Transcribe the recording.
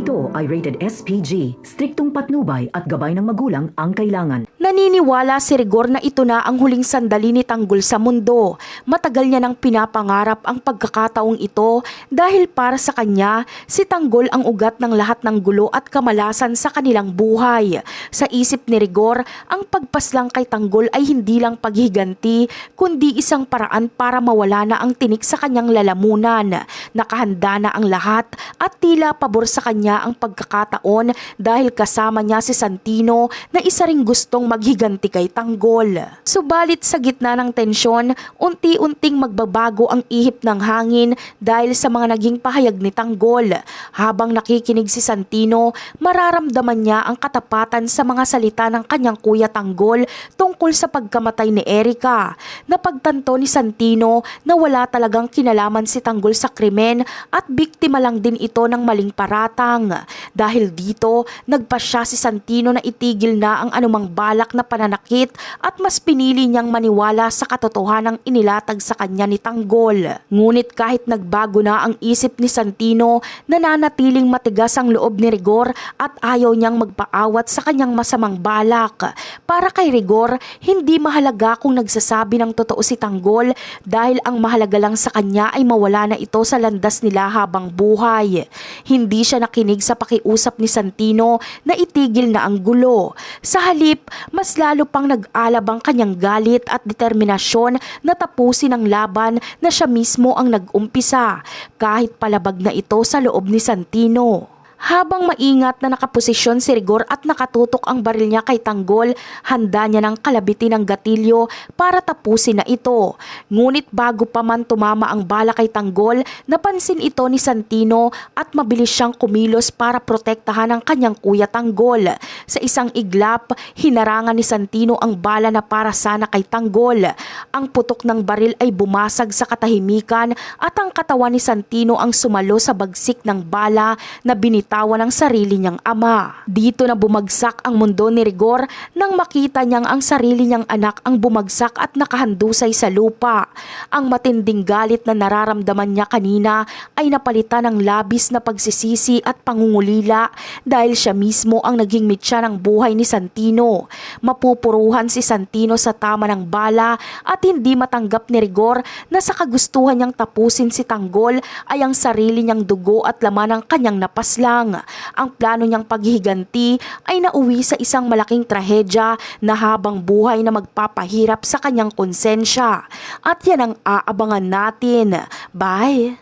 ito ay rated SPG. Striktong patnubay at gabay ng magulang ang kailangan. Naniniwala si Rigor na ito na ang huling sandali ni Tanggol sa mundo. Matagal niya nang pinapangarap ang pagkakataong ito dahil para sa kanya, si Tanggol ang ugat ng lahat ng gulo at kamalasan sa kanilang buhay. Sa isip ni Rigor, ang pagpaslang kay Tanggol ay hindi lang paghiganti, kundi isang paraan para mawala na ang tinik sa kanyang lalamunan. Nakahanda na ang lahat at tila pabor sa kanya ang pagkakataon dahil kasama niya si Santino na isa ring gustong maghiganti kay Tanggol. Subalit sa gitna ng tensyon, unti-unting magbabago ang ihip ng hangin dahil sa mga naging pahayag ni Tanggol. Habang nakikinig si Santino, mararamdaman niya ang katapatan sa mga salita ng kanyang kuya Tanggol tungkol sa pagkamatay ni Erica. Napagtanto ni Santino na wala talagang kinalaman si Tanggol sa krimen at biktima lang din ito ng maling paratang. Dahil dito, nagpasya si Santino na itigil na ang anumang balak na pananakit at mas pinili niyang maniwala sa katotohanang inilatag sa kanya ni Tanggol. Ngunit kahit nagbago na ang isip ni Santino, nananatiling matigas ang loob ni Rigor at ayaw niyang magpaawat sa kanyang masamang balak. Para kay Rigor, hindi mahalaga kung nagsasabi ng totoo si Tanggol dahil ang mahalaga lang sa kanya ay mawala na ito sa landas nila habang buhay. Hindi siya nakinig sa pakiusap ni Santino na itigil na ang gulo. Sa halip, mas lalo pang nag-alab ang kanyang galit at determinasyon na tapusin ang laban na siya mismo ang nag-umpisa, kahit palabag na ito sa loob ni Santino. Habang maingat na nakaposisyon si Rigor at nakatutok ang baril niya kay Tanggol, handa niya ng kalabitin ng gatilyo para tapusin na ito. Ngunit bago pa man tumama ang bala kay Tanggol, napansin ito ni Santino at mabilis siyang kumilos para protektahan ang kanyang kuya Tanggol. Sa isang iglap, hinarangan ni Santino ang bala na para sana kay Tanggol. Ang putok ng baril ay bumasag sa katahimikan at ang katawan ni Santino ang sumalo sa bagsik ng bala na binitawan ng sarili niyang ama. Dito na bumagsak ang mundo ni Rigor nang makita niyang ang sarili niyang anak ang bumagsak at nakahandusay sa lupa. Ang matinding galit na nararamdaman niya kanina ay napalitan ng labis na pagsisisi at pangungulila dahil siya mismo ang naging mitya ng buhay ni Santino. Mapupuruhan si Santino sa tama ng bala at hindi matanggap ni Rigor na sa kagustuhan niyang tapusin si Tanggol ay ang sarili niyang dugo at laman ng kanyang napaslang. Ang plano niyang paghihiganti ay nauwi sa isang malaking trahedya na habang buhay na magpapahirap sa kanyang konsensya. At yan ang aabangan natin. Bye!